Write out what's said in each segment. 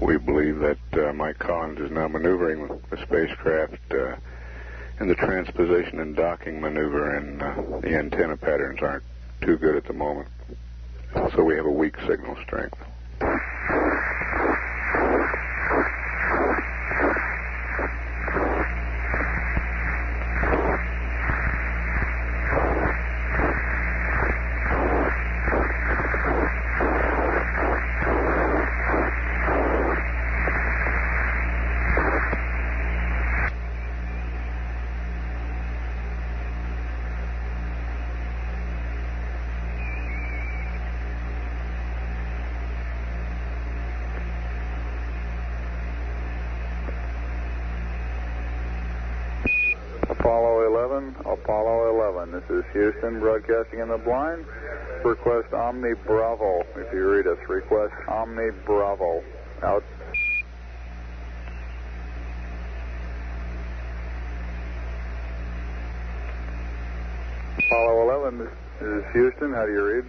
We believe that Mike Collins is now maneuvering the spacecraft in the transposition and docking maneuver, and the antenna patterns aren't too good at the moment. So we have a weak signal strength. Apollo 11, this is Houston, broadcasting in the blind. Request Omni Bravo. If you read us, request Omni Bravo. Out. Apollo 11, this is Houston, how do you read?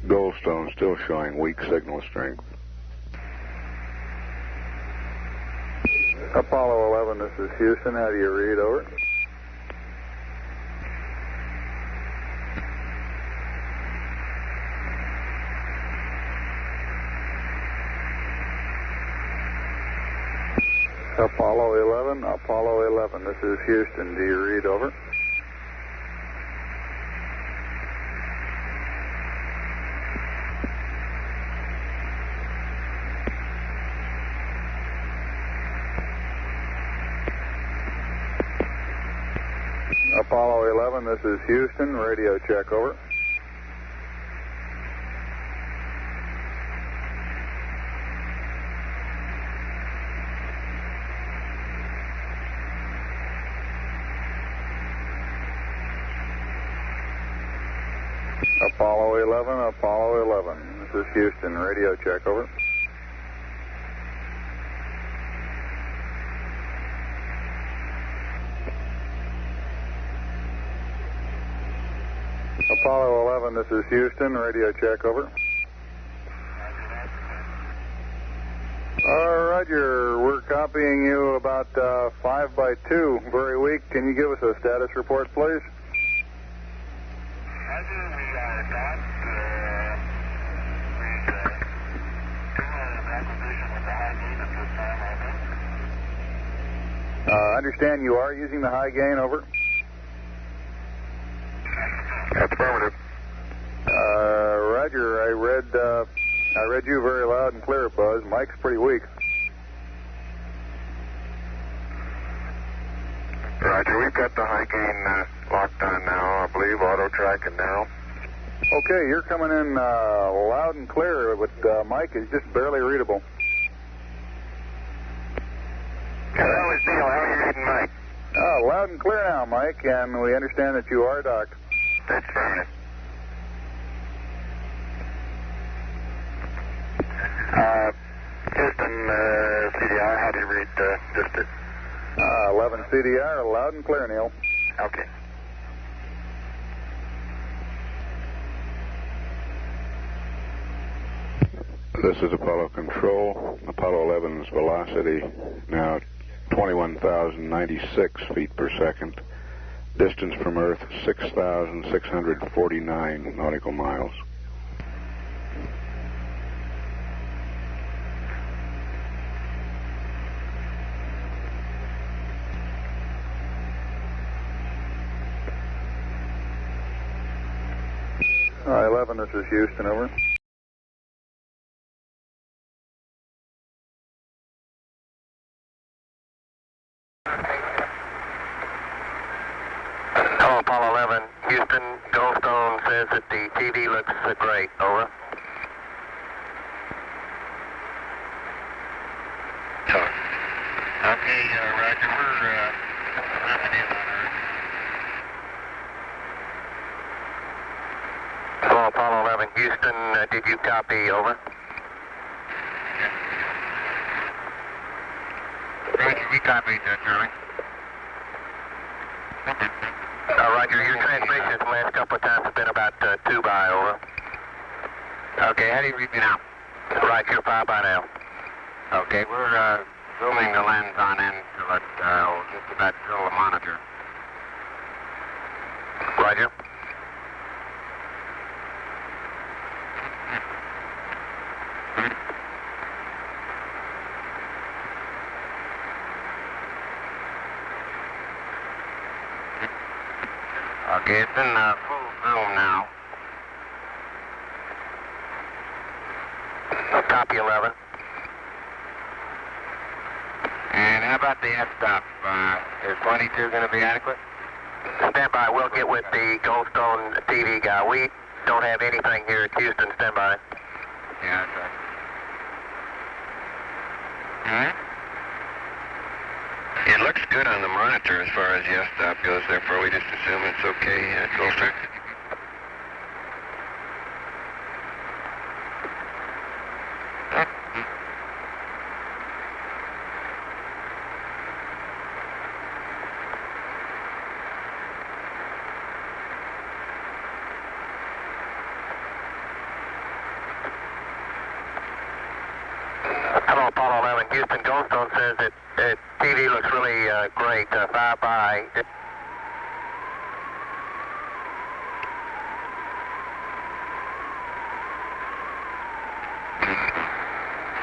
Goldstone still showing weak signal strength. Apollo 11, this is Houston. How do you read? Over. Apollo 11, this is Houston. Do you read? Over. Apollo 11, this is Houston. Radio check, over. Apollo 11, this is Houston. Radio check, over. Apollo 11, this is Houston. Radio check, over. Roger, we're copying you about 5 by 2, very weak. Can you give us a status report, please? Roger, we are not acquisition with the high gain at this time, over. Understand you are using the high gain, over. Affirmative. Roger, I read you very loud and clear, Buzz. Mike's pretty weak. Roger, we've got the high gain locked on now, I believe, auto track and now. Okay, you're coming in loud and clear, but Mike is just barely readable. Hello, it's Neil. How are you reading, Mike? Loud and clear now, Mike, and we understand that you are docked. That's affirmative. Houston, CDR, how do you read distance? 11 CDR, loud and clear, Neil. Okay. This is Apollo Control. Apollo 11's velocity now 21,096 feet per second. Distance from Earth 6,649 nautical miles. All right, 11, this is Houston, over. Hello, Apollo 11, Houston, Goldstone says that the TV looks great. Over. Okay, Roger, we're dropping in on Earth. Hello, Apollo 11, Houston, did you copy? Over. Roger, we copied, Charlie. Roger, your transmissions the last couple of times have been about 2 by. Over. Okay, how do you read me now? Right, you're 5 by now. Okay, we're zooming the lens on in till it just about fill the monitor. Roger. Okay, it's in full zoom now. Copy 11. And how about the f-stop? Is 22 going to be adequate? Stand by. We'll get with the Goldstone TV guy. We don't have anything here at Houston. Stand by. Yeah, that's right. It looks good on the monitor as far as the f-stop goes, therefore we just assume it's okay. Goldstone. Hello, Apollo 11, Houston. Goldstone says that TV looks really great. 5 by.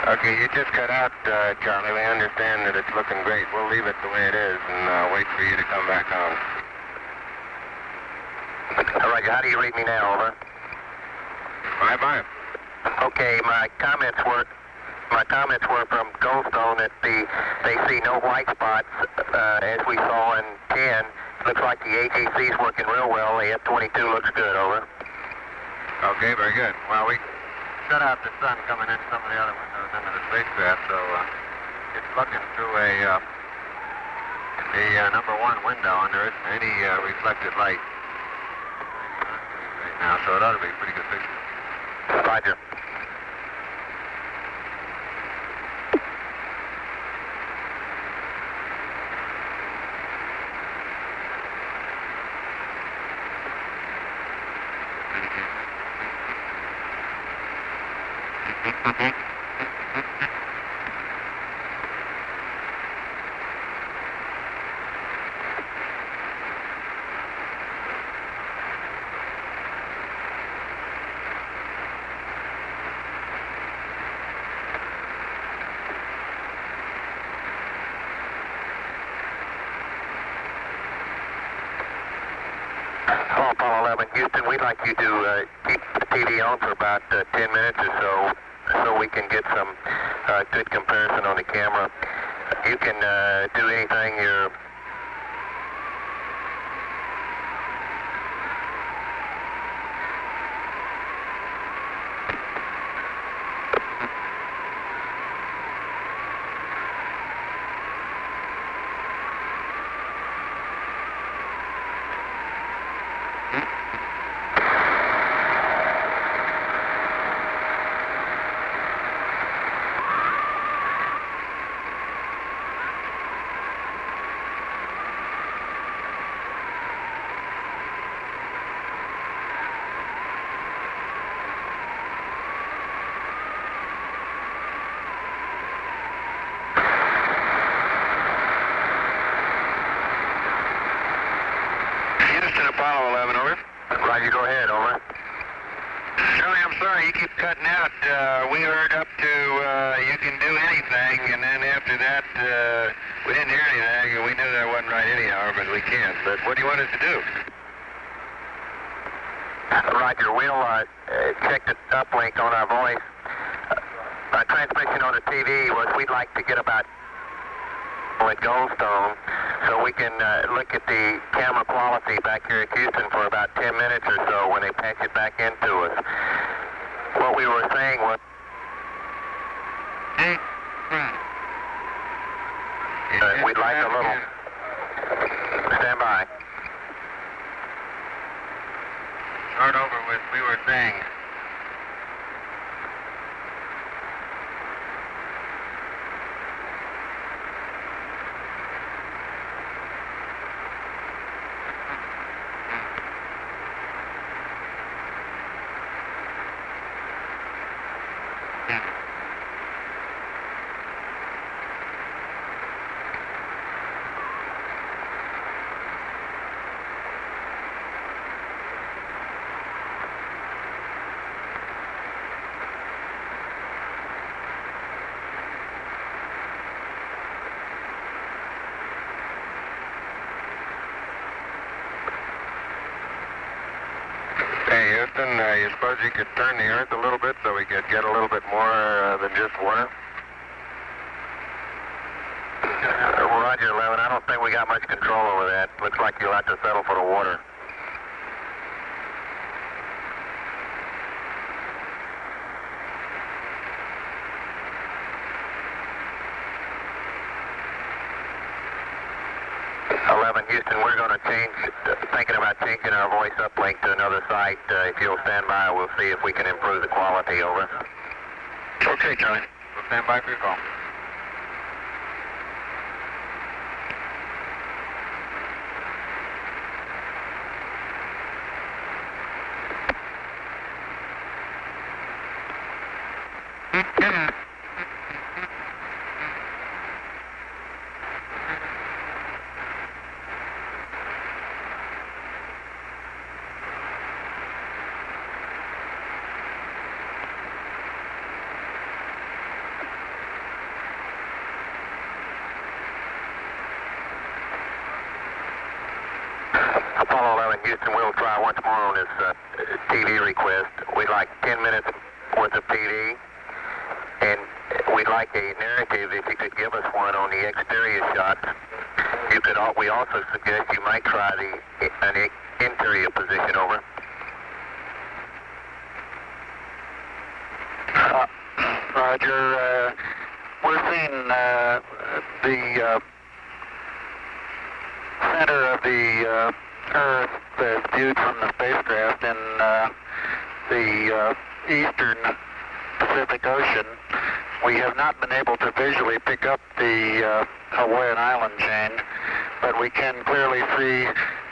Okay, you just cut out, Charlie. We understand that it's looking great. We'll leave it the way it is and wait for you to come back on. Roger, how do you read me now? Over. Bye-bye. Okay, my comments were from Goldstone that they see no white spots as we saw in 10. Looks like the AGC is working real well. The F-22 looks good. Over. Okay, very good. Well, we shut out the sun coming in some of the other windows into the spacecraft, so it's looking through the number 1 window, and there isn't any reflected light right now, so it ought to be a pretty good picture. Roger. Hello, Apollo 11, Houston. We'd like you to keep the TV on for about 10 minutes or so we can get some good comparison on the camera. You can do anything you're... Apollo 11, over. Roger, go ahead, over. Charlie, I'm sorry, you keep cutting out. We heard up to you can do anything, and then after that, we didn't hear anything, and we knew that wasn't right anyhow, but we can't. But what do you want us to do? Roger, we'll check the uplink on our voice. Our transmission on the TV was we'd like to get about at Goldstone so we can look at the camera quality back here at Houston for about 10 minutes or so when they patch it back into us. What we were saying was... we'd like a little... Stand by. Start over with we were saying. Hey, Houston, you suppose you could turn the earth a little bit so we could get a little bit more than just water? Roger, 11. I don't think we got much control over that. Looks like you'll have to settle for the water. Houston, we're going to thinking about changing our voice uplink to another site. If you'll stand by, we'll see if we can improve the quality. Over. Okay, Charlie. We'll stand by for your call. Apollo 11, Houston, we'll try once more on this TV request. We'd like 10 minutes worth of TV, and we'd like a narrative if you could give us one on the exterior shots. We also suggest you might try an interior position. Over. Roger. We're seeing the center of the Earth viewed from the spacecraft in the eastern Pacific Ocean. We have not been able to visually pick up the Hawaiian island chain, but we can clearly see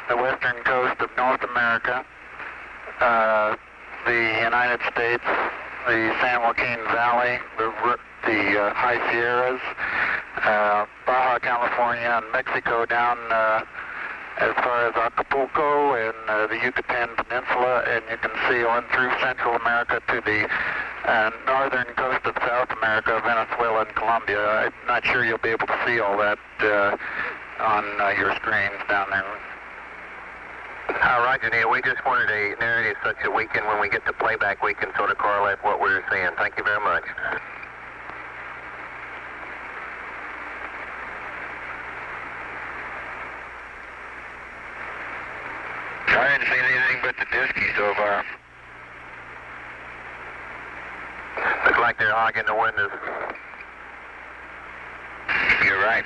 the western coast of North America, the United States, the San Joaquin Valley, the High Sierras, Baja California, and Mexico down as far as Acapulco and the Yucatan Peninsula, and you can see on through Central America to the northern coast of South America, Venezuela and Colombia. I'm not sure you'll be able to see all that on your screens down there. Roger, Neil. We just wanted a narrative such that we can, when we get to playback, we can sort of correlate what we're seeing. Thank you very much. I didn't see anything but the disky so far. Looks like they're hogging the windows. You're right.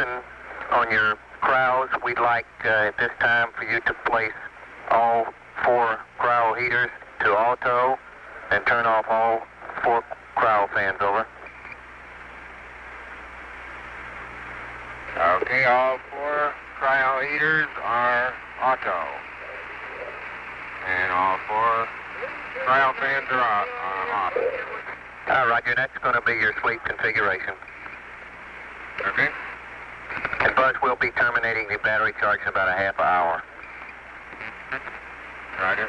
Houston, on your crowds, we'd like at this time for you to place all 4 crowd heaters to auto and turn off all 4 crowd fans, over. Okay, all 4 cryo heaters are auto. And all 4 cryo fans are off. Roger, that's going to be your sleep configuration. Okay. And Buzz will be terminating the battery charge in about a half hour. Roger.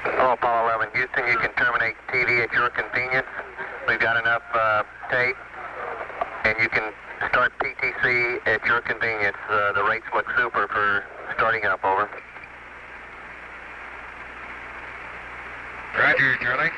Hello, Apollo 11. Houston, you can terminate TV at your convenience. We've got enough tape, and you can start PTC at your convenience. The rates look super for starting up, over. Roger, Charlie.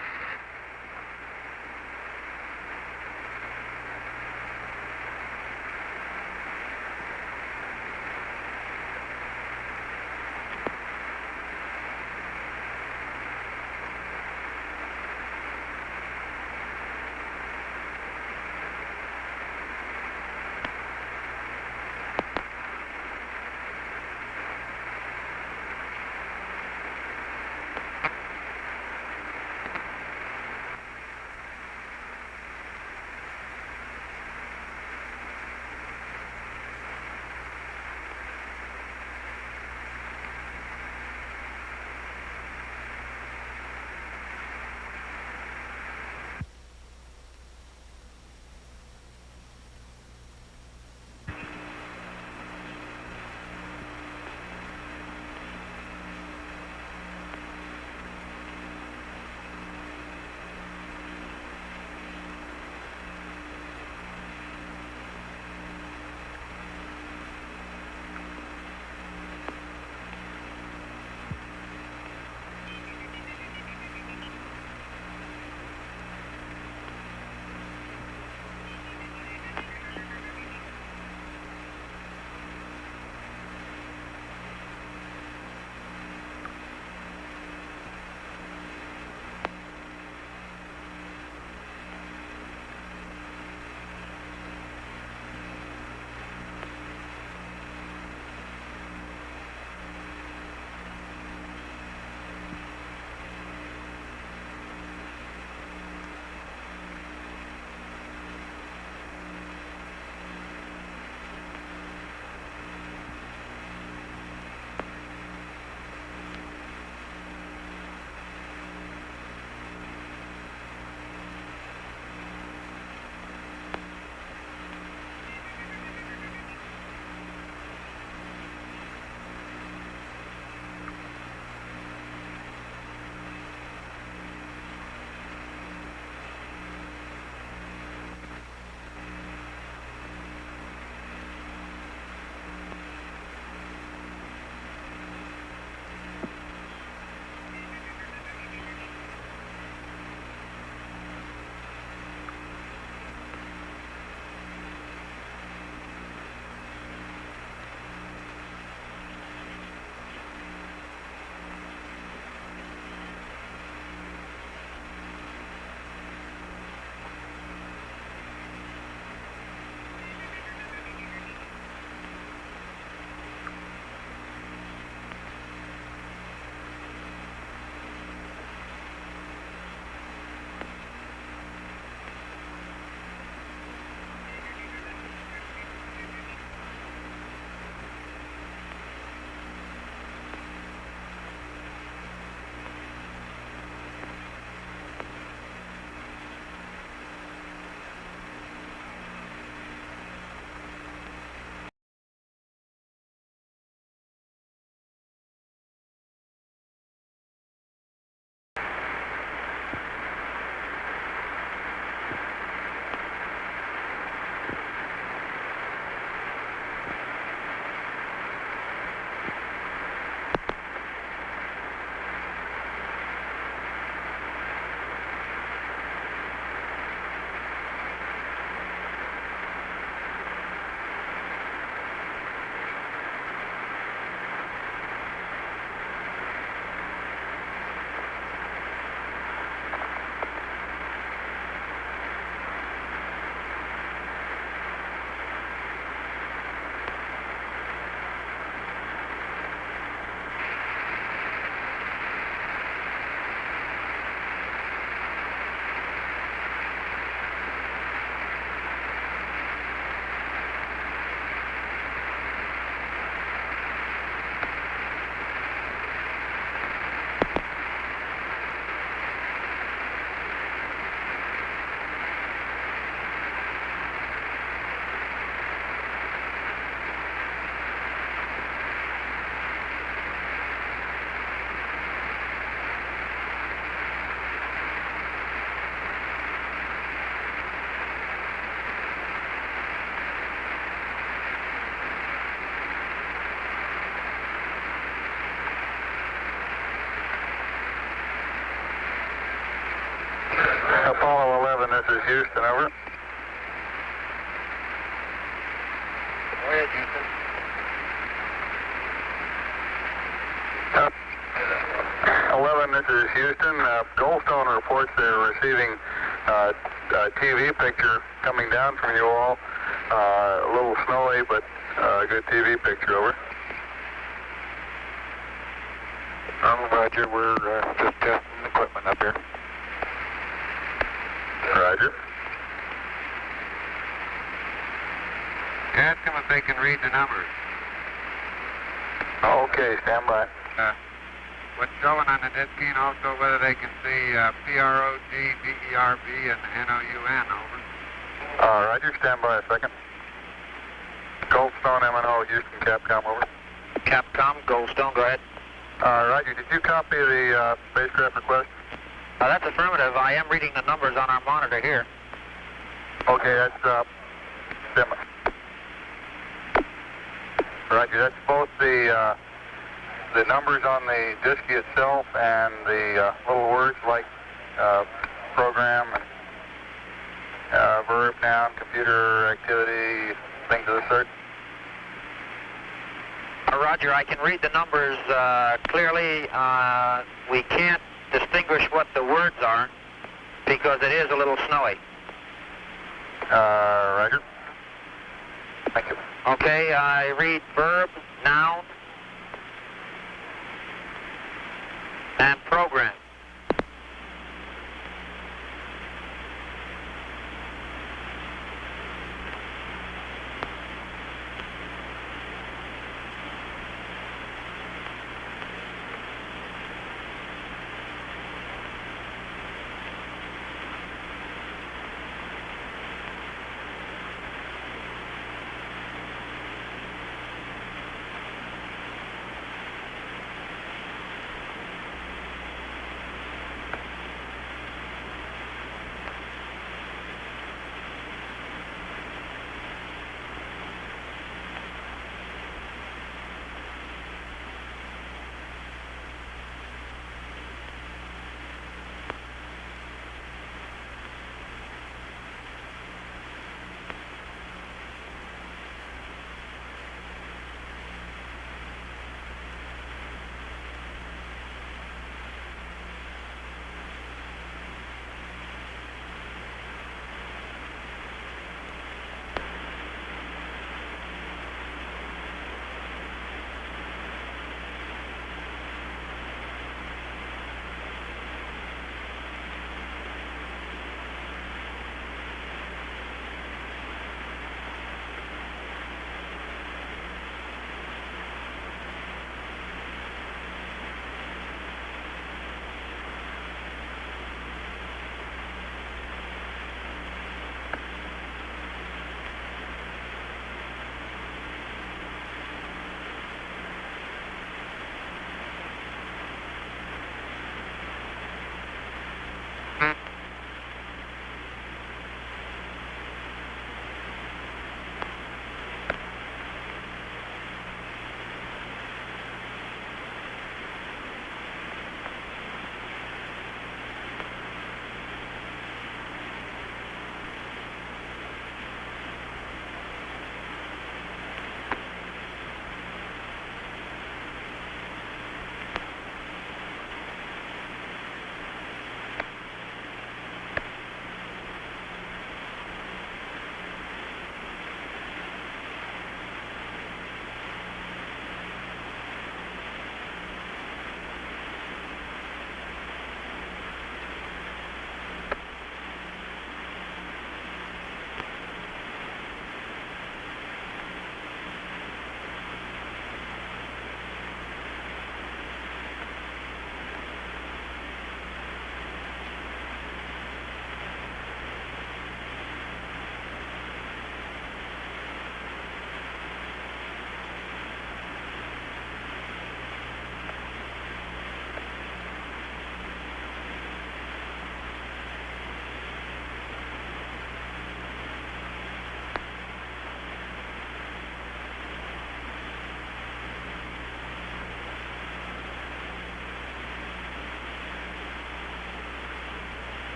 ahead, Houston. 11, this is Houston. Goldstone reports they're receiving a TV picture coming down from you all. A little snowy, but a good TV picture, over. Roger, we're just testing the equipment up here. Roger. Ask them if they can read the numbers. Okay, stand by. What's showing on the disc key, and also whether they can see PROG, DERB, and NOUN, over. Roger, stand by a second. Goldstone, MNO, Houston, Capcom, over. Capcom, Goldstone, go ahead. Roger, did you copy the spacecraft request? That's affirmative. I am reading the numbers on our monitor here. Okay, that's stand by. Roger, that's both the numbers on the disk itself and the little words like program and verb, noun, computer activity, things of the sort. Roger, I can read the numbers clearly. We can't distinguish what the words are because it is a little snowy. Roger. Thank you. Okay, I read verb, noun, and program.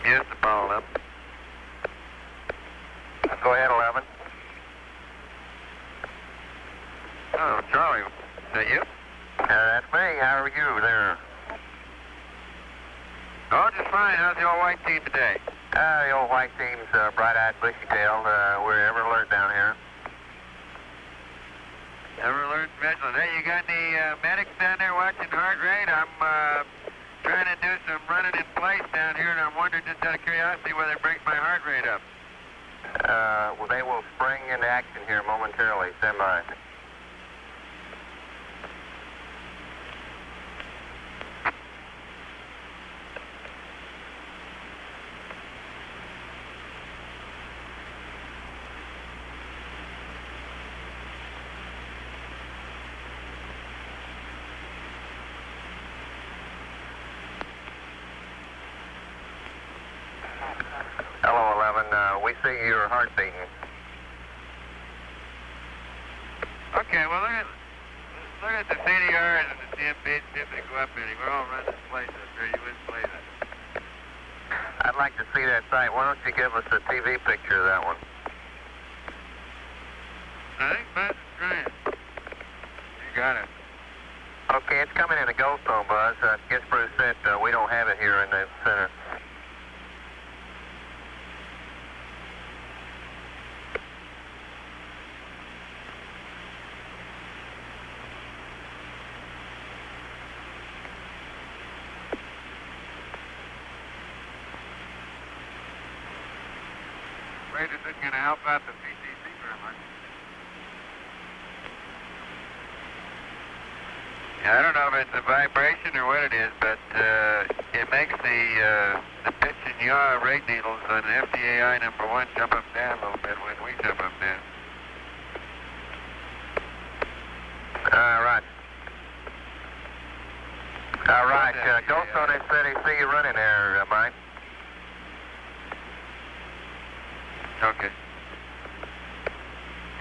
Yes, the Apollo 11. Go ahead, 11. Oh, Charlie, is that you? That's me. How are you there? Oh, just fine. How's the old white team today? The old white team's bright-eyed, bushy-tailed. We're ever alert down here. Ever alert, vigilant. Hey, you got any medics down there watching heart rate? I'm trying to do some running in place down here, and I'm wondering just out of curiosity whether it brings my heart rate up. Well, they will spring into action here momentarily. Stand by. Hello, 11. We see your heart beating. Okay, well, look at the CDRs and the CMPs, see if they go up any. We're all running in place up there. You wouldn't play that. I'd like to see that site. Why don't you give us a TV picture of that one? I think Buzz is trying. You got it. Okay, it's coming in a ghost zone, Buzz. I guess Bruce said we don't have it here in the center. This isn't going to help out the PCC very much. Yeah, I don't know if it's a vibration or what it is, but it makes the pitch and yaw rate needles on FDAI number 1 jump up and down a little bit when we jump up and down. Right. All right. Ghost Zone said he see you running there, Mike. Okay.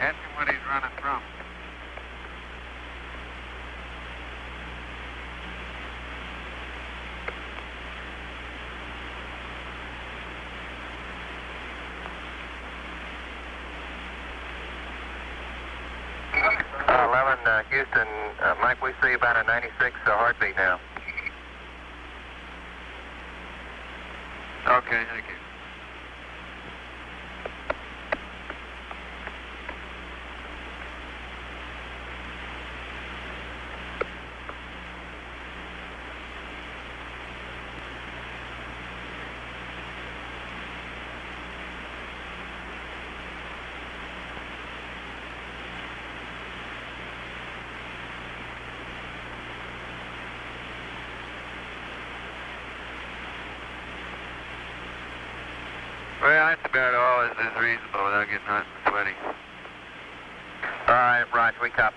Ask him what he's running from. Houston, Mike, we see about a 96 heartbeat now. Okay, thank you. Well, that's about all is reasonable without getting hot and sweaty. All right, Roger, we copy.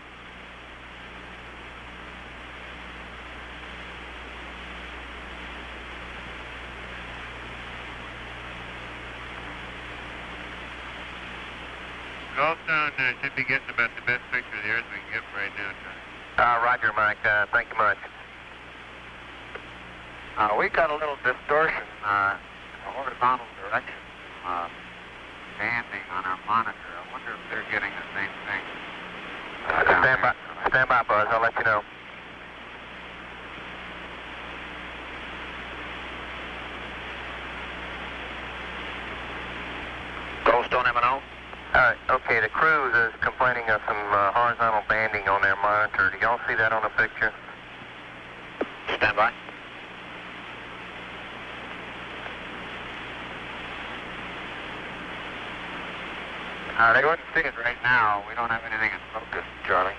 Goldstone should be getting about the best picture of the Earth we can get right now, Charlie. Roger, Mike. Thank you much. We got a little distortion in the horizontal direction standing on our monitor. I wonder if they're getting the same thing. Stand by, Buzz. I'll let you know. Goldstone M&O? Okay, the cruise is complaining of some horizontal banding on their monitor. Do y'all see that on the picture? Stand by. They wouldn't see it right now. We don't have anything in focus, Charlie.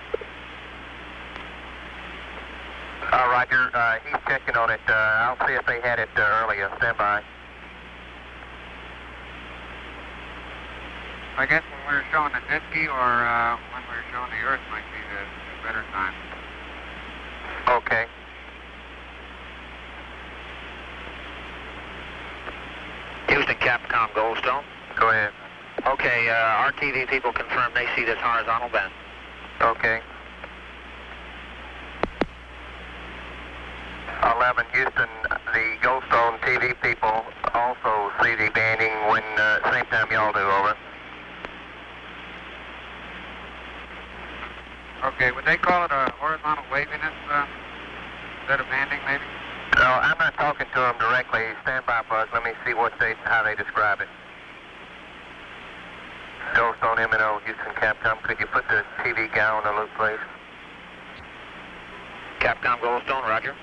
Roger. He's checking on it. I'll see if they had it earlier. Stand by. I guess when we were showing the Disky or when we were showing the Earth might be the better time. Okay. Houston, Capcom, Goldstone. Go ahead. Okay, our TV people confirm they see this horizontal bend. Okay. 11, Houston, the Goldstone TV people also same time y'all do, over. Okay, would they call it a horizontal waviness instead of banding, maybe? No, I'm not talking to them directly. Stand by, Buzz. Let me see how they describe it. Goldstone MNO, Houston Capcom. Could you put the TV guy on the loop, please? Capcom Goldstone, roger.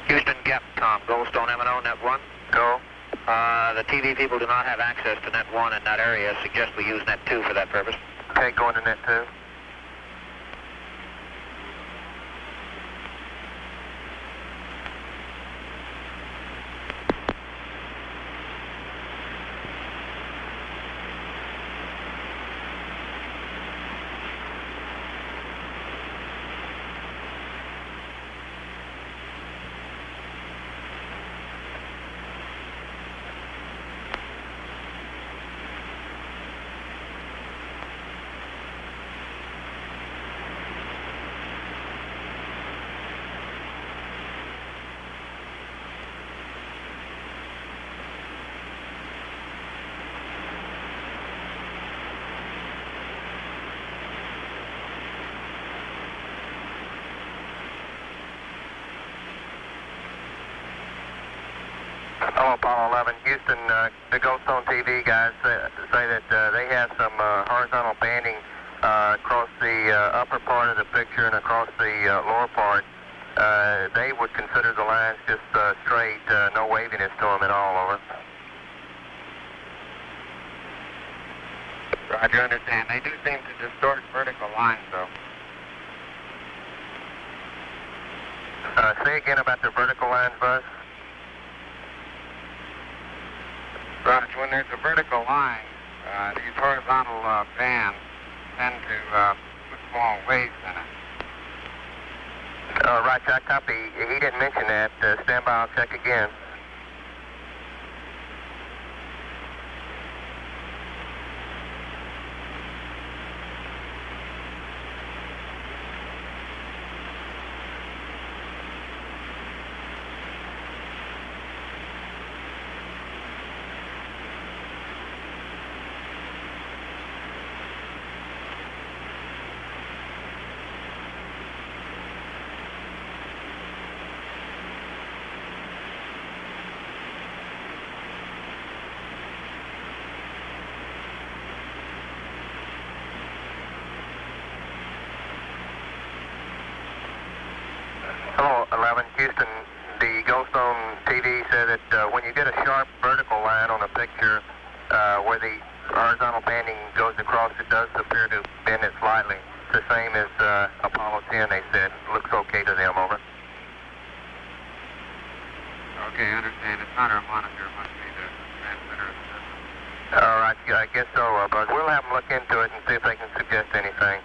Houston Capcom, Goldstone MNO, Net 1. Go. The TV people do not have access to Net 1 in that area. Suggest we use Net 2 for that purpose. Okay, going to Net 2. Hello, Apollo 11. Houston, the Goldstone TV guys say that they have some horizontal banding across the upper part of the picture and across the lower part. They would consider the lines just straight, no waviness to them at all, over. Roger, understand. They do seem to distort vertical lines, though. Say again about the vertical lines, Buzz. Roger, when there's a vertical line, these horizontal bands tend to put small waves in it. Roger, I copy. He didn't mention that. Stand by, I'll check again. Hello, 11, Houston. The Goldstone TV said that when you get a sharp vertical line on a picture where the horizontal banding goes across, it does appear to bend it slightly. It's the same as Apollo 10, they said. Looks okay to them, over. Okay, understand. It's not our monitor. It must be the transmitter. All right, yeah, I guess so, Buzz. We'll have them look into it and see if they can suggest anything.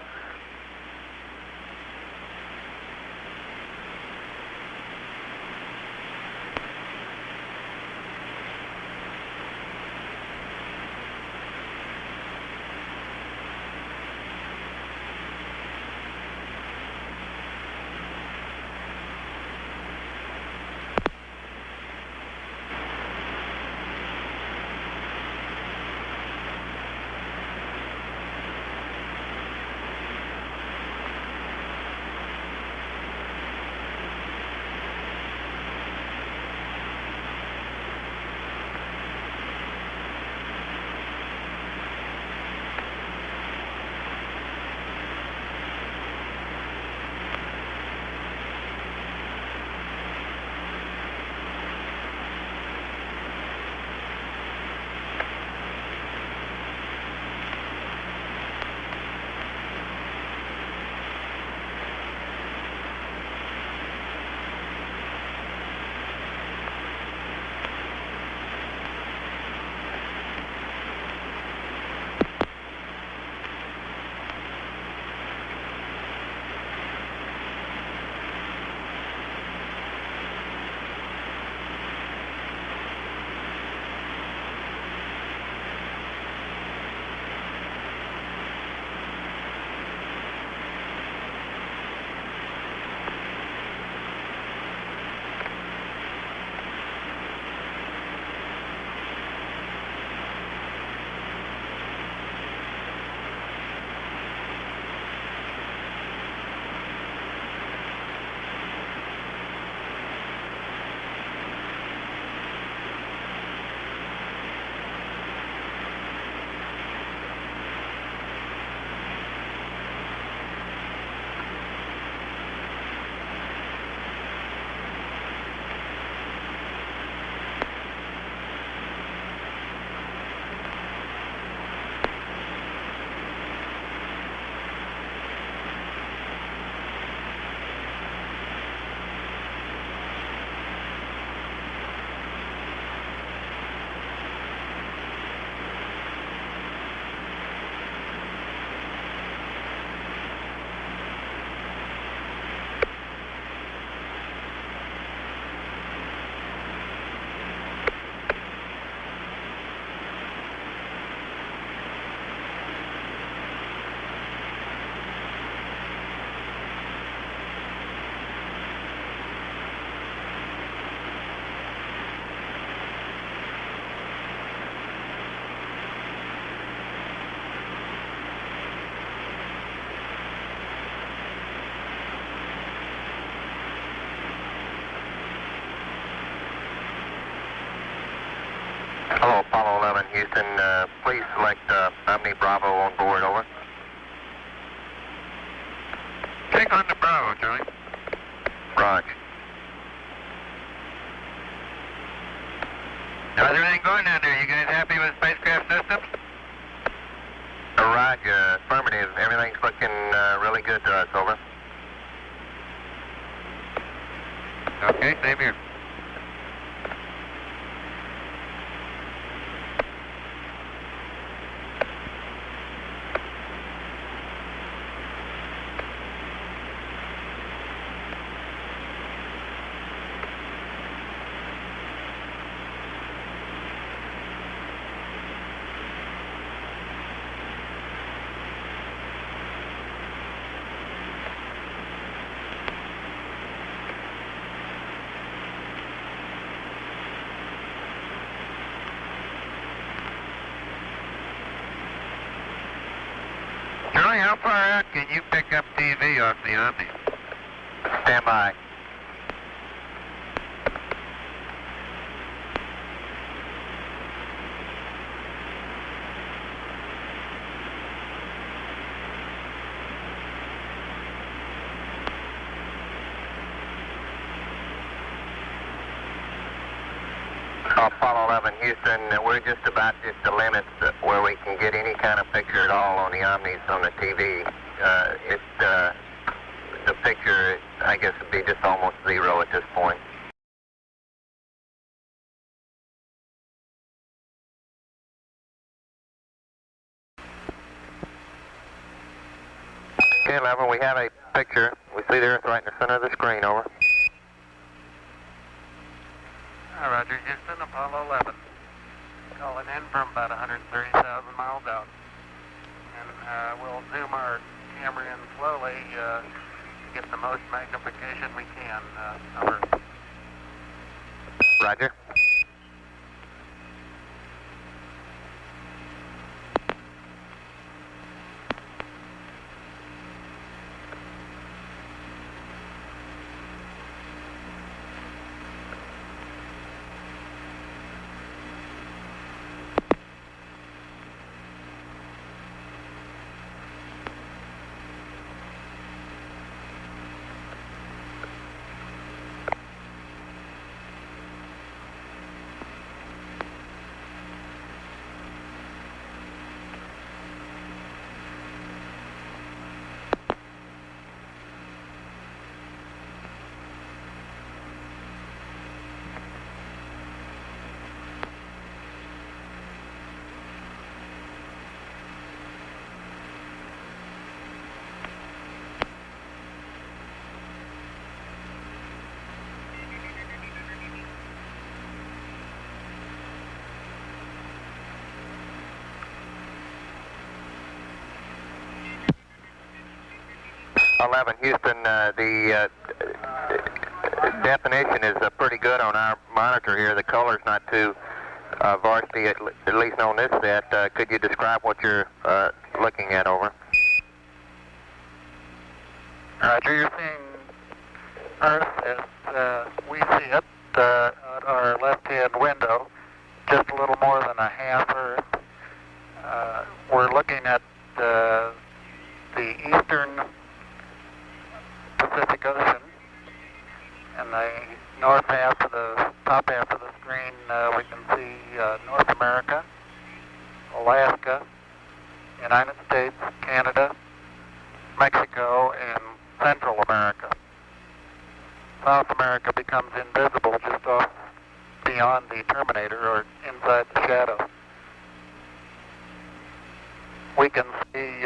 Houston, please select Omni Bravo on board, over. Take on to Bravo, Charlie. Roger. How's everything going down there? You guys happy with spacecraft systems? Roger, affirmative. Everything's looking really good to us, over. Okay, same here. Charlie, how far out can you pick up TV off the Omni? Stand by. Apollo 11, Houston, we're just about at the limits where we can get any kind of picture at all on the Omnis on the TV. The picture, I guess, would be just almost zero at this point. Okay, 11, we have a picture. We see the Earth right in the center of the screen, over. Roger, Houston, Apollo 11. Calling in from about 130,000 miles out. And we'll zoom our camera in slowly to get the most magnification we can. Over. Roger. Houston, the definition is pretty good on our monitor here. The color's not too varsity, at least on this set. Could you describe what you're looking at, over? Roger, you're seeing Earth as we see it at our left-hand window, just a little more than a half Earth. We're looking at the eastern Pacific Ocean, and the north half of the top half of the screen we can see North America, Alaska, United States, Canada, Mexico, and Central America. South America becomes invisible just off beyond the terminator or inside the shadow. We can see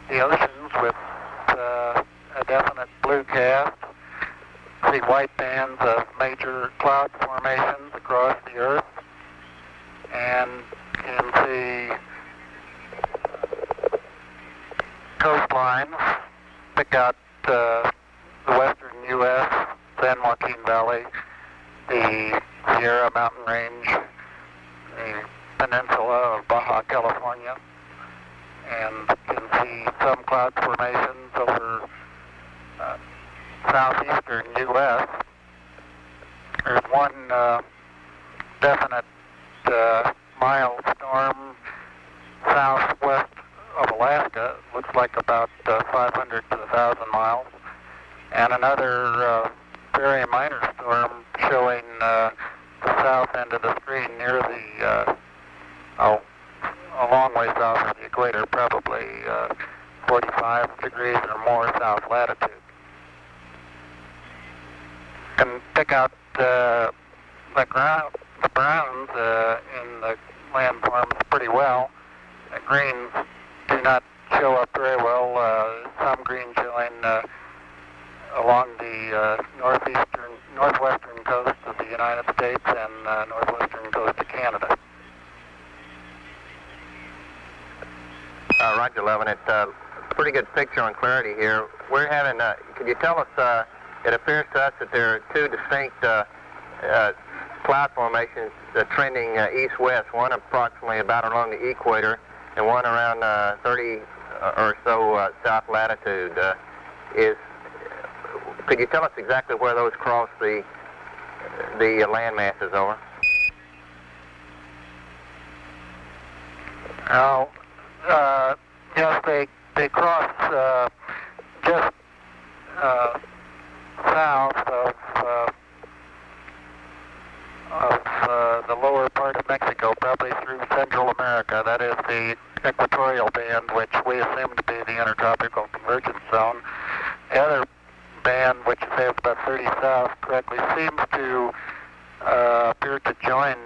the oceans with a definite blue cast, see white bands of major cloud formations across the Earth, and can see coastlines, pick out the western U.S., San Joaquin Valley, the Sierra Mountain Range, the peninsula of Baja California, and can see some cloud formations over southeastern U.S. There's one definite mild storm southwest of Alaska. Looks like about 500 to 1,000 miles. And another very minor storm showing the south end of the screen near the, a long way south of the equator, probably 45 degrees or more south latitude. Can pick out the browns in the landforms pretty well. The greens do not show up very well. Some green showing along the northwestern coast of the United States and northwestern coast of Canada. Roger 11, it's a pretty good picture on clarity here. We're having, can you tell us, it appears to us that there are two distinct cloud formations trending east-west, one approximately about along the equator and one around 30 or so south latitude. Could you tell us exactly where those cross the land masses over? Yes, they cross just south of the lower part of Mexico, probably through Central America. That is the equatorial band, which we assume to be the intertropical convergence zone. The other band, which is about 30 south, correctly, seems to appear to join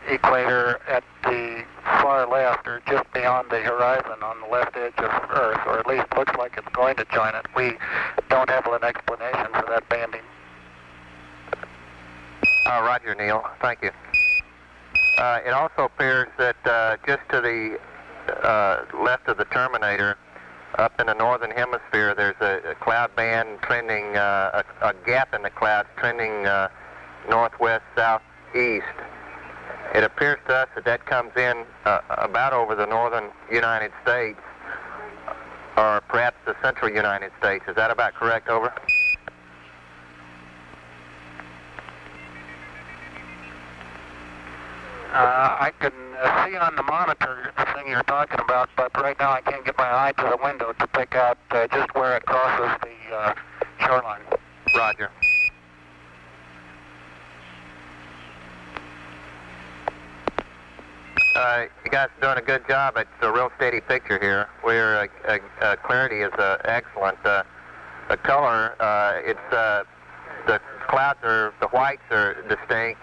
equator at the far left, or just beyond the horizon on the left edge of Earth, or at least looks like it's going to join it. We don't have an explanation for that banding. Roger, Neil. Thank you. It also appears that just to the left of the terminator, up in the northern hemisphere, there's a cloud band trending, a gap in the clouds trending northwest, southeast. It appears to us that comes in about over the northern United States, or perhaps the central United States. Is that about correct? Over. I can see on the monitor the thing you're talking about, but right now I can't get my eye to the window to pick out just where it crosses the shoreline. Roger. You guys are doing a good job. It's a real steady picture here. Where clarity is excellent. The color, the clouds the whites are distinct.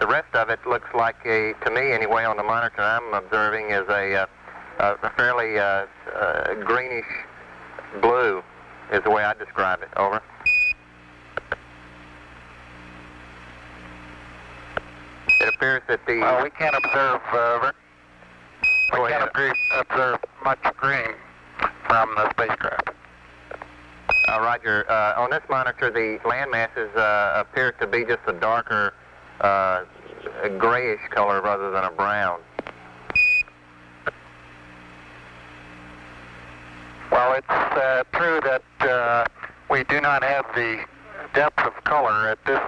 The rest of it looks like to me anyway, on the monitor I'm observing, is a fairly greenish blue, is the way I describe it. Over. It appears that the... Well, we can't observe observe much green from the spacecraft. Roger. On this monitor, the land masses appear to be just a darker a grayish color rather than a brown. Well, it's true that we do not have the depth of color at this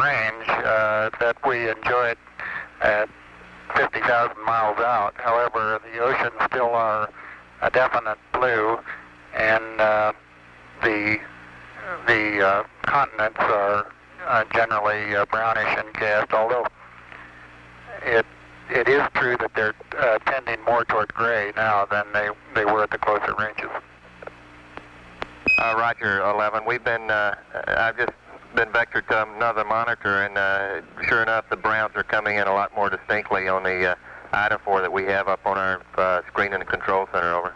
range that we enjoyed at 50,000 miles out. However, the oceans still are a definite blue, and the continents are generally brownish in cast, although it is true that they're tending more toward gray now than they were at the closer ranges. Roger, 11. We've been, I've just been vectored to another monitor, and sure enough, the browns are coming in a lot more distinctly on the IDA4 that we have up on our screen in the control center. Over.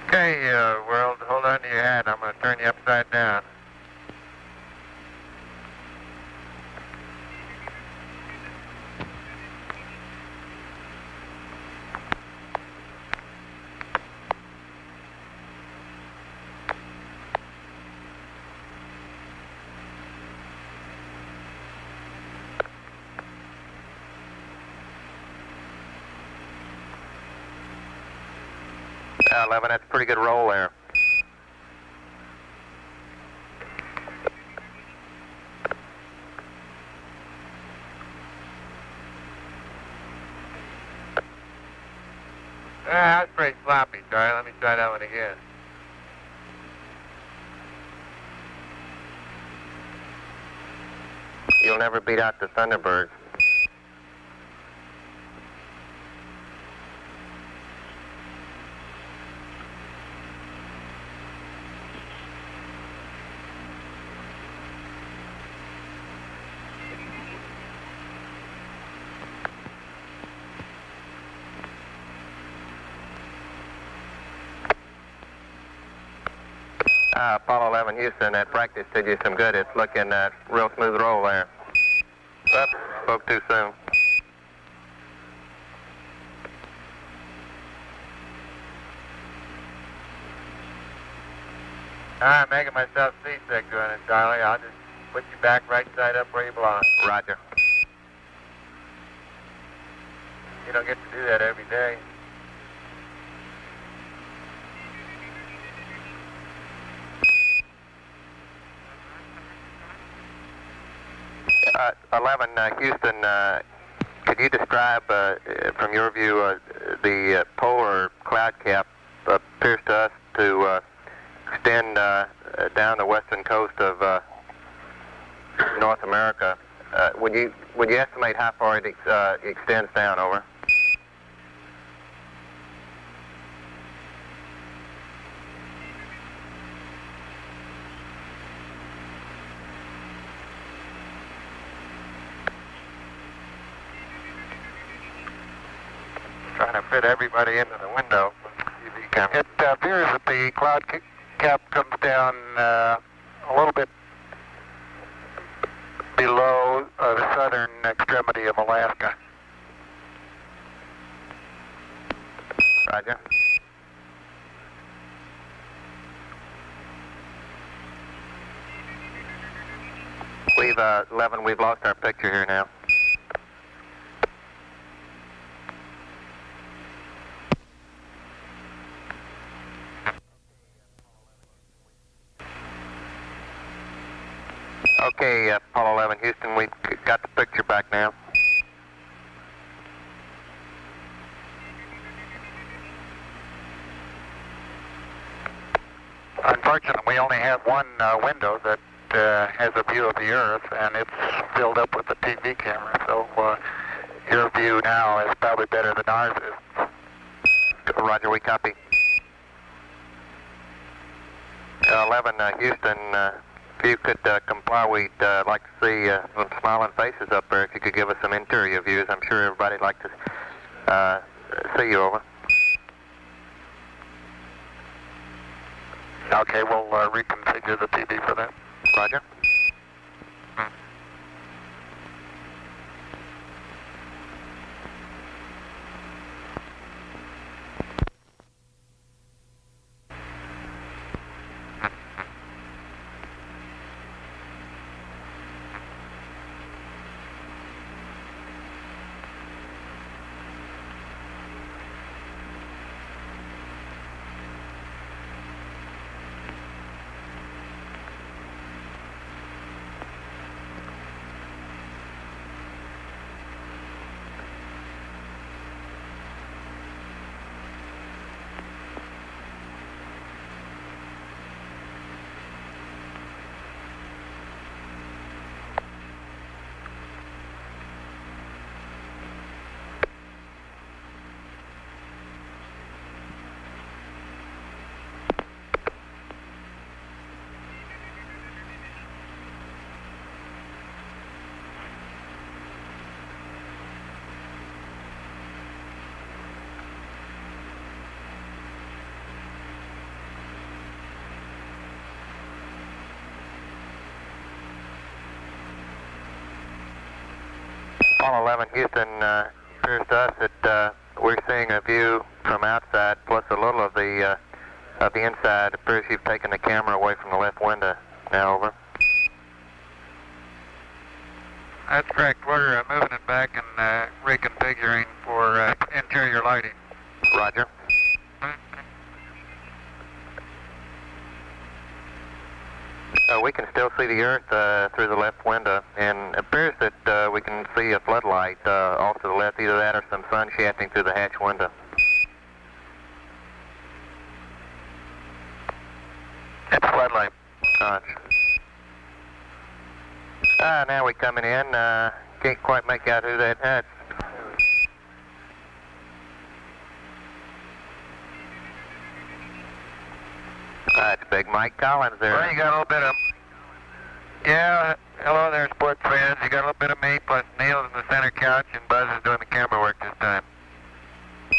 Okay, world, hold on to your hat. I'm going to turn you upside down. Yeah, 11, that's a pretty good roll there. That's pretty sloppy, Charlie. Let me try that one again. You'll never beat out the Thunderbirds. Apollo 11 Houston, that practice did you some good. It's looking real smooth roll there. Oops, spoke too soon. I'm making myself seasick doing it, Charlie. I'll just put you back right side up where you belong. Roger. You don't get to do that every day. 11 Houston, could you describe, from your view, the polar cloud cap appears to us to extend down the western coast of North America. Would you estimate how far it extends down? Over. Trying to fit everybody into the window with the TV camera. It appears that the cloud cap comes down a little bit below the southern extremity of Alaska. Roger. We've 11. We've lost our picture here now. Okay, Apollo 11 Houston, we've got the picture back now. Unfortunately, we only have one window that has a view of the Earth, and it's filled up with the TV camera, so your view now is probably better than ours is. Roger, we copy. 11 Houston, if you could comply, we'd like to see some smiling faces up there. If you could give us some interior views, I'm sure everybody'd like to see you. Over. Okay, we'll reconfigure the TV for that. Roger. Apollo 11 Houston, appears to us that we're seeing a view from outside plus a little of the inside. It appears you've taken the camera away from the left window. Now over. That's correct. We're moving it back and reconfiguring for interior lighting. Roger. We can still see the Earth through the left window, and it appears that we can see a floodlight off to the left, either that or some sun shafting through the hatch window. now we coming in. Can't quite make out who that had. That's Big Mike Collins there. Well, you got a little bit of... Yeah, hello there, sports fans. You got a little bit of me, plus Neil's in the center couch, and Buzz is doing the camera work this time.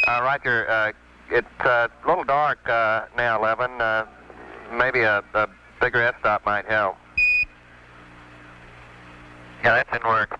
Roger, it's a little dark now, 11. Maybe a bigger f-stop might help. Yeah, that's in work.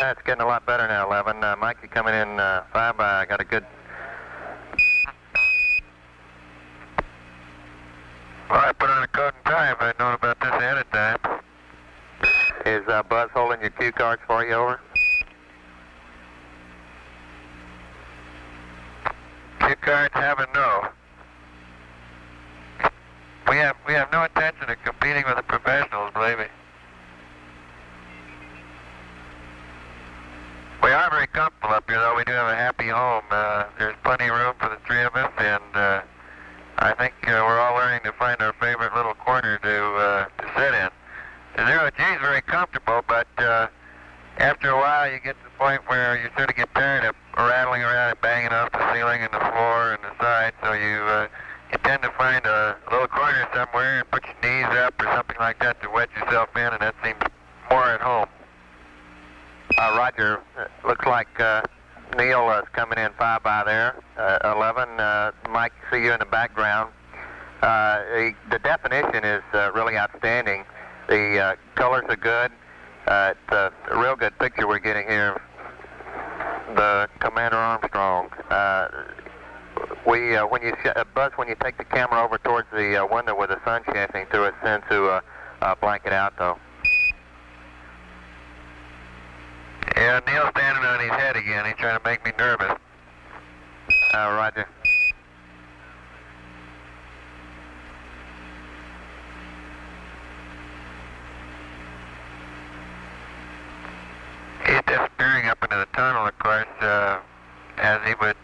It's getting a lot better now, 11. Mike, you coming in 5 by. I got a good... Well, I put on a coat and tie if I'd known about this ahead of time. Is Buzz holding your cue cards for you, over? Cue cards have a no. We have no intention of competing with the professionals, believe me. We are very comfortable up here, though. We do have a happy home. There's plenty of room for the three of us, and I think we're all learning to find our favorite little corner to sit in. The zero G is very comfortable, but after a while you get to the point where you sort of get tired of rattling around and banging off the ceiling and the floor and the side, so you tend to find a little corner somewhere and put your knees up or something like that to wedge yourself in, and that seems more at home. Roger, looks like Neil is coming in 5 by there, 11. Mike, see you in the background. The definition is really outstanding. The colors are good. It's a real good picture we're getting here of the Commander Armstrong. Buzz, when you take the camera over towards the window with the sun shafting through it, send to blank it out, though. Yeah, Neil's standing on his head again. He's trying to make me nervous. Roger. He's disappearing up into the tunnel, of course, as he would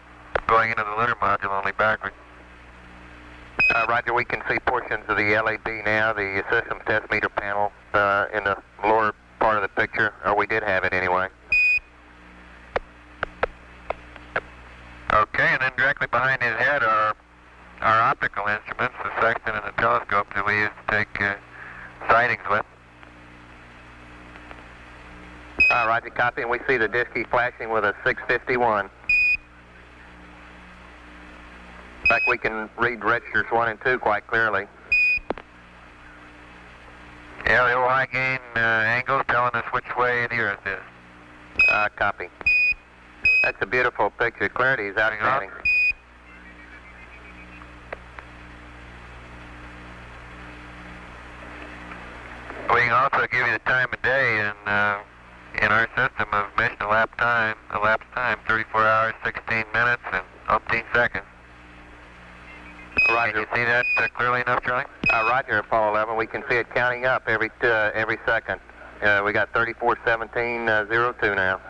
going into the litter module, only backwards. Roger, we can see portions of the LAB now, the systems test meter panel in the lower part of the picture, or we did have it anyway. Okay, and then directly behind his head are our optical instruments, the sextant and the telescope that we use to take sightings with. Roger, copy, and we see the disky flashing with a 651. In fact, we can read registers 1 and 2 quite clearly. Yeah, the old high gain angle telling us which way the Earth is. Copy. That's a beautiful picture. Clarity is outstanding. We can also give you the time of day in our system of mission elapsed time, 34 hours, 16 minutes, and 15 seconds. Roger. Can you see that clearly enough, Charlie? Roger, Apollo 11. We can see it counting up every second. We got 34:17:02 now.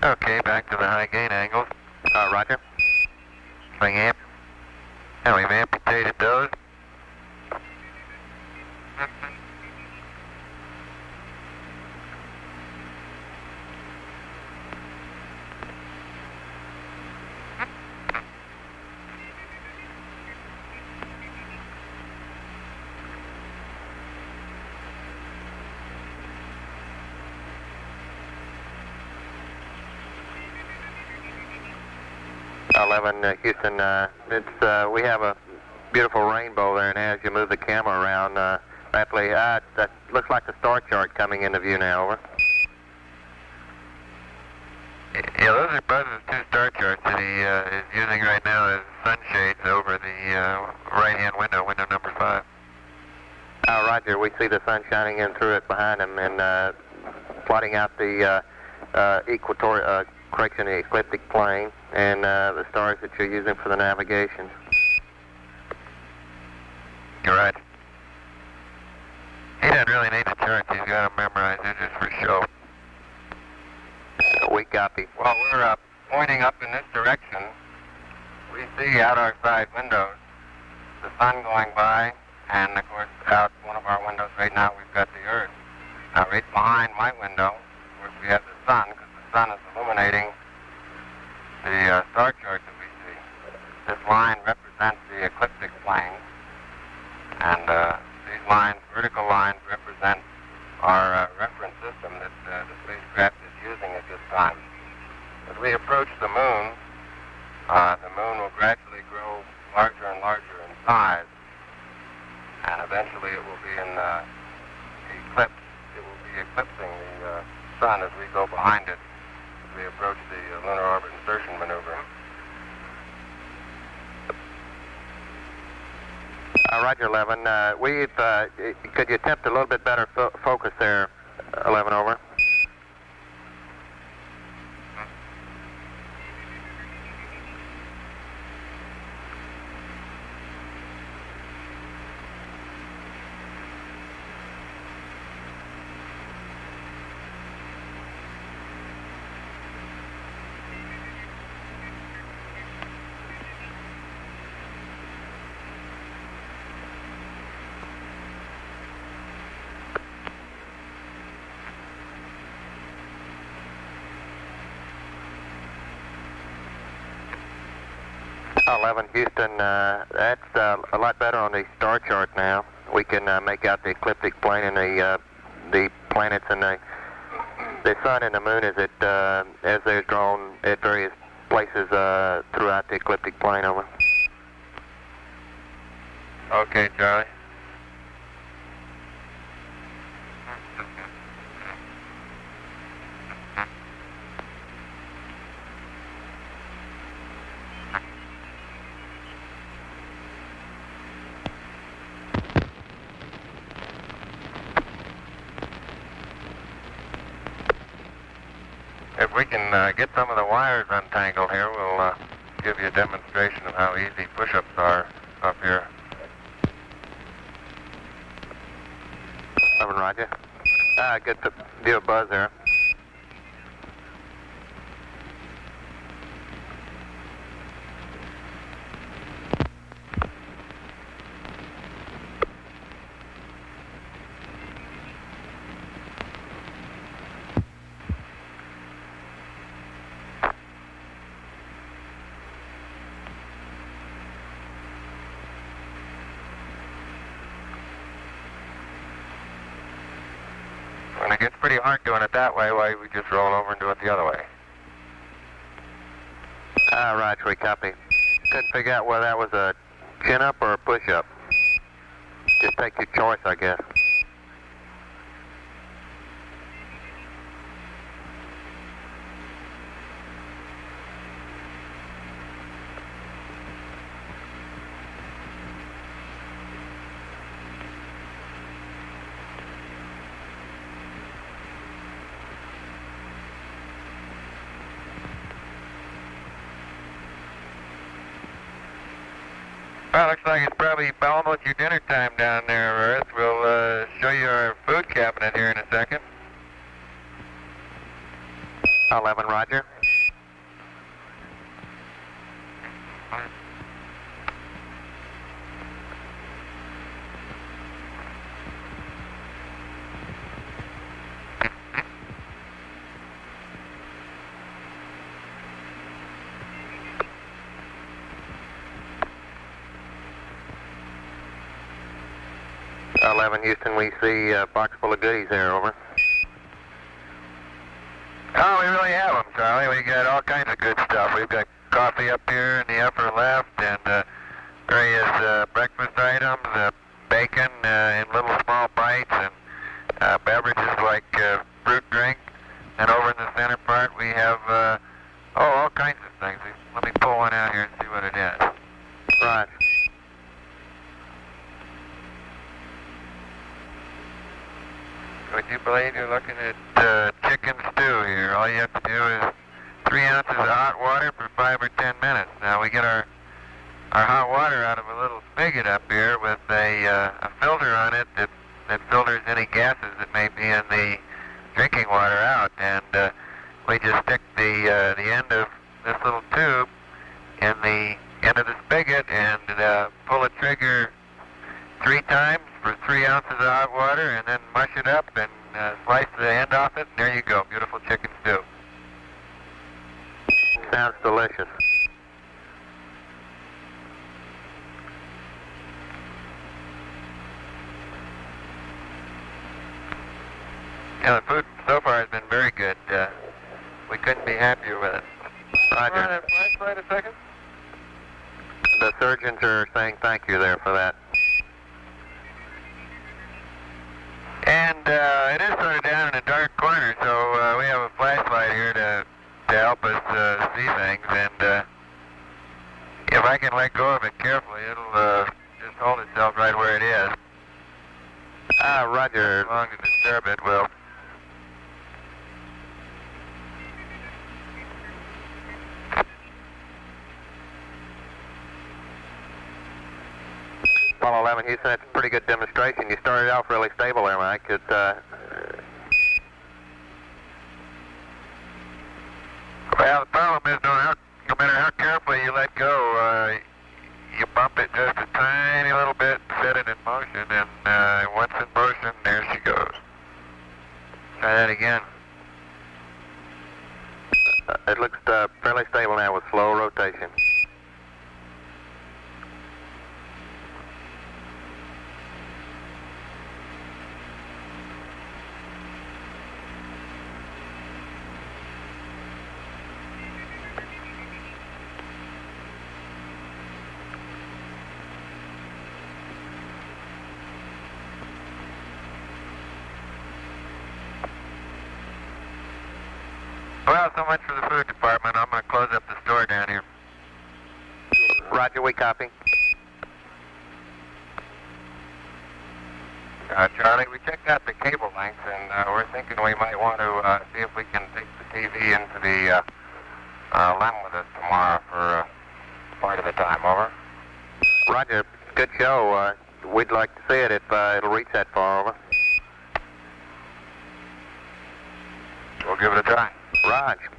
Okay, back to the high gain angles. Roger. Swing amp. And we've amputated those. Houston, we have a beautiful rainbow there, and as you move the camera around rapidly, that looks like the star chart coming into view now, over. Yeah, those are Buzz's 2 star charts that he is using right now as sunshades over the right-hand window, window number 5. Roger, we see the sun shining in through it behind him and plotting out the correction of the ecliptic plane and the stars that you're using for the navigation. You're right. He doesn't really need the charts. He's got to memorize it just for show. We copy. Well, we're pointing up in this direction. We see out our side windows the sun going by, and of course out one of our windows right now we've got the Earth. Now right behind my window, of course, we have the sun, because the sun is illuminating the star chart that we see. This line represents the ecliptic plane, and these lines, vertical lines, represent our reference system that the spacecraft is using at this time. As we approach the moon will gradually grow larger and larger in size, and eventually it will be in eclipse. It will be eclipsing the sun as we go behind it as we approach the lunar orbit insertion maneuver. Roger, 11. Could you attempt a little bit better focus there, 11 over? Houston, that's a lot better on the star chart now. We can make out the ecliptic plane and the planets and the sun and the moon as they're drawn at various places throughout the ecliptic plane. Over. Okay, Charlie. If we can get some of the wires untangled here, we'll give you a demonstration of how easy push-ups are up here. 11, Roger. Good to do a buzz there. When it gets pretty hard doing it that way, why we just roll over and do it the other way. Roger, we copy. Couldn't figure out whether that was a chin-up or a push-up. Just take your choice, I guess. Well, looks like it's probably almost your dinner time down there, Earth. We'll show you our food cabinet here in a second. 11, Roger. Houston, we see a box full of goodies there, over. Oh, we really have them, Charlie. We got all kinds of good stuff. We've got coffee up here in the upper left and various breakfast items, bacon in little small bites, and beverages like fruit drink. And over in the center part, we have all kinds of things. Let me pull one out here and see what it is. Right. Would you believe you're looking at chicken stew here? All you have to do is 3 ounces of hot water for 5 or 10 minutes. Now we get our hot water out of a little spigot up here with a filter on it that filters any gases that may be in the drinking water out, and we just stick the end of this little tube in the end of the spigot and pull the trigger 3 times for 3 ounces of hot water, and then mush it up and slice the end off it, and there you go, beautiful chicken stew. Sounds delicious. Yeah, the food so far has been very good. We couldn't be happier with it. Roger. Run that flashlight a second. The surgeons are saying thank you there for that. And it is sort of down in a dark corner, so we have a flashlight here to help us see things. And if I can let go of it carefully, it'll just hold itself right where it is. Roger. As long as disturb it will. Apollo 11, Houston, that's a pretty good demonstration. You started off really stable there, Mike. Well, the problem is, no matter how carefully you let go, you bump it just a tiny little bit, set it in motion, and once in motion, there she goes. Try that again. It looks fairly stable now with slow rotation. Well, so much for the food department. I'm going to close up the store down here. Roger, we copy. Charlie, we checked out the cable lengths, and we're thinking we might want to see if we can take the TV into the LEM with us tomorrow for part of the time. Over. Roger, good show. We'd like to see it if it'll reach that far. Over. We'll give it a try. Roger.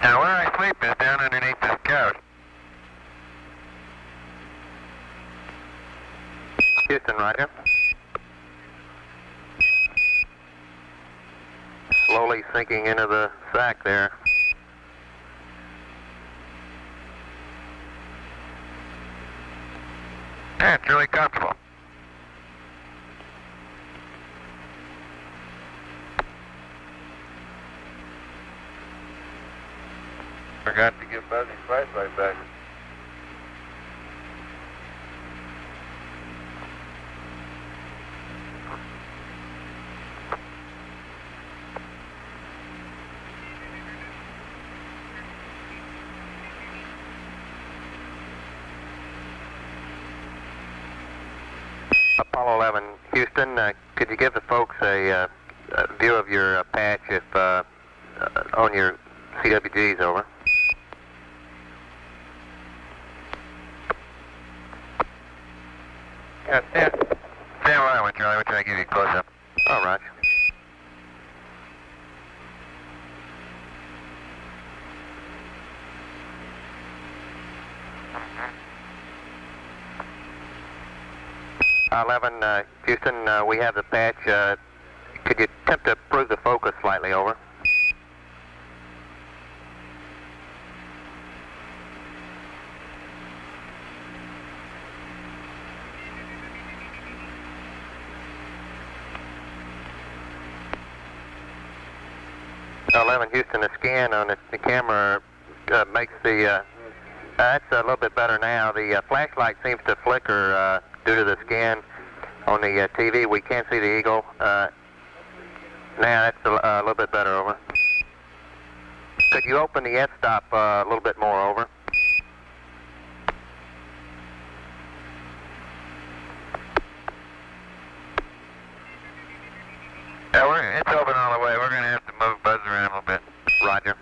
Now, where I sleep is down underneath this couch. Houston, Roger. Slowly sinking into the sack there. Yeah, it's really comfortable. Forgot to give Buzzy's flashlight back. Apollo 11, Houston, could you give the folks a view of your patch if on your CWGs, over? Yeah, stand where I went, Charlie. We'll try to give you a close-up. All right. Mm-hmm. 11, Houston, we have the patch. Could you attempt to improve the focus slightly, over? 11 Houston, the scan on the camera makes the, that's a little bit better now. The flashlight seems to flicker due to the scan on the TV. We can't see the eagle. Now that's a little bit better, over. Could you open the f-stop a little bit more, over? Yeah, it's open all the way. We're going to have to move buzz around a little bit. Roger.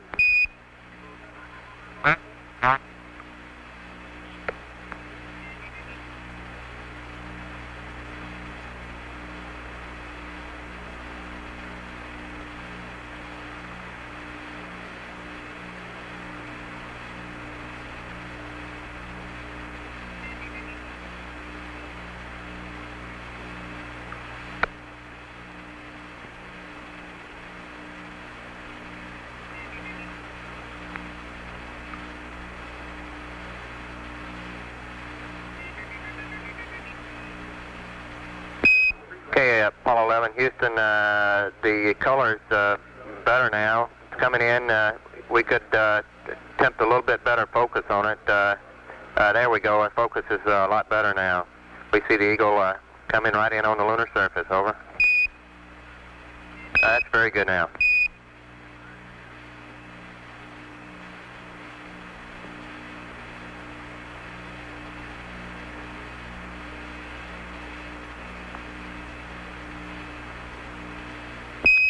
Okay, Apollo 11, Houston, the color's better now. It's coming in. We could attempt a little bit better focus on it. There we go. Our focus is a lot better now. We see the eagle coming right in on the lunar surface, over. That's very good now.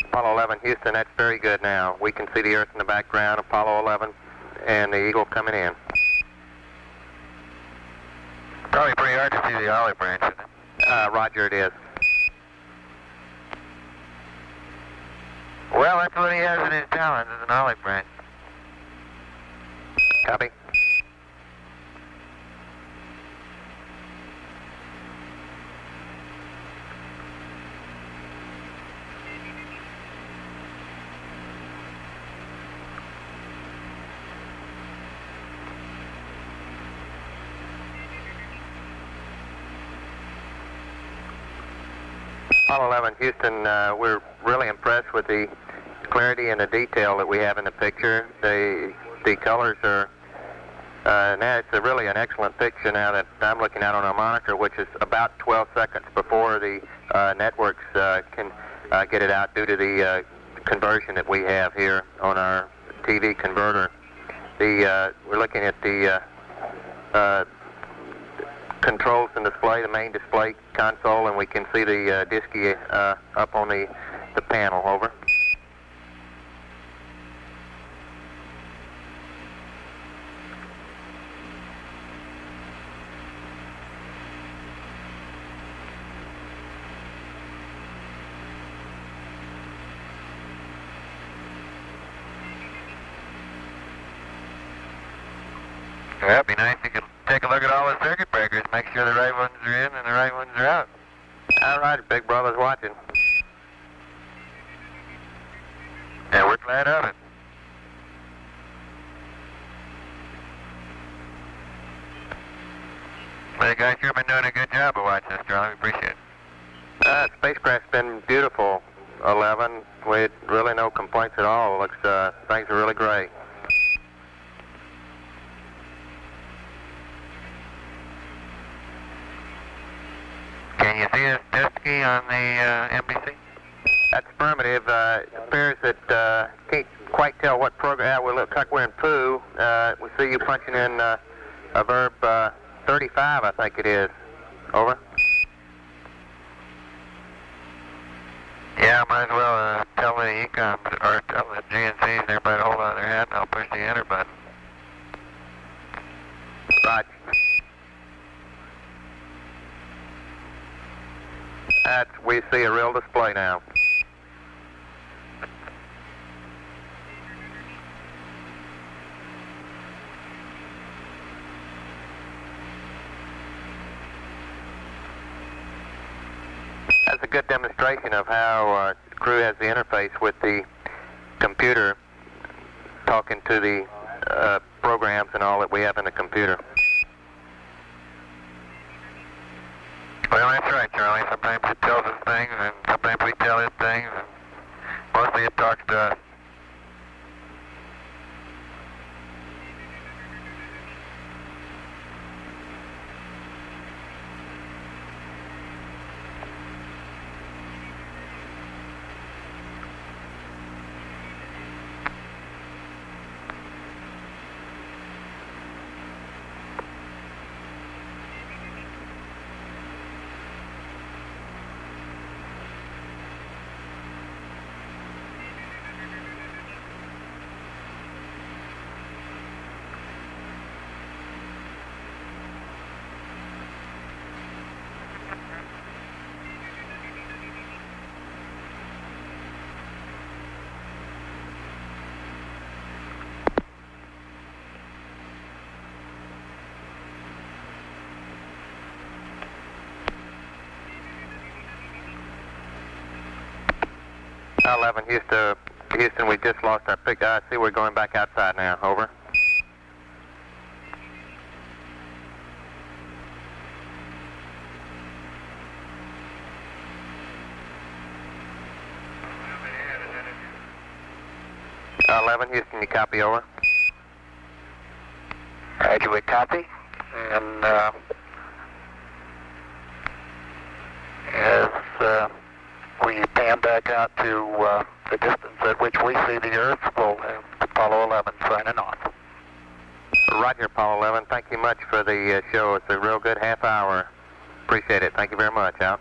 Apollo 11, Houston, that's very good now. We can see the Earth in the background, Apollo 11, and the eagle coming in. Probably pretty hard to see the olive branch, isn't it? Roger, it is. Well, that's what he has in his talons, is an olive branch. Copy. Apollo 11, Houston, we're really impressed with the clarity and the detail that we have in the picture. The colors are, now it's really an excellent picture now that I'm looking at on our monitor, which is about 12 seconds before the networks can get it out due to the conversion that we have here on our TV converter. We're looking at the controls and display, the main display console, and we can see the disky up on the panel, over. Well, that'd be nice. You could take a look at all the circuit breakers, make sure the right ones are in and the right ones are out. All right, Big Brother's watching. Yeah, we're glad of it. Well, you guys sure been doing a good job of watching us, Charlie. We appreciate it. Spacecraft's been beautiful, 11. We really no complaints at all. Looks, things are really great. Can you see this disky on the NBC? That's affirmative. It appears that can't quite tell what program. We look like we're in Pooh. We see you punching in a verb 35, I think it is. Over. Yeah, might as well tell the ecoms or tell the GNCs and everybody to hold on their hat, and I'll push the enter button. Roger. We see a real display now. That's a good demonstration of how the crew has the interface with the computer, talking to the programs and all that we have in the computer. Well, that's right, Charlie. Sometimes it tells us things, and sometimes we tell it things, and mostly it talks to us. 11 Houston, we just lost our pick. I see we're going back outside now. Over. Uh, 11 Houston, you copy, over. Roger, we copy. And as we pan back out to the distance at which we see the Earth, we'll have Apollo 11 signing off. Roger, Apollo 11. Thank you much for the show. It's a real good half hour. Appreciate it. Thank you very much. Out.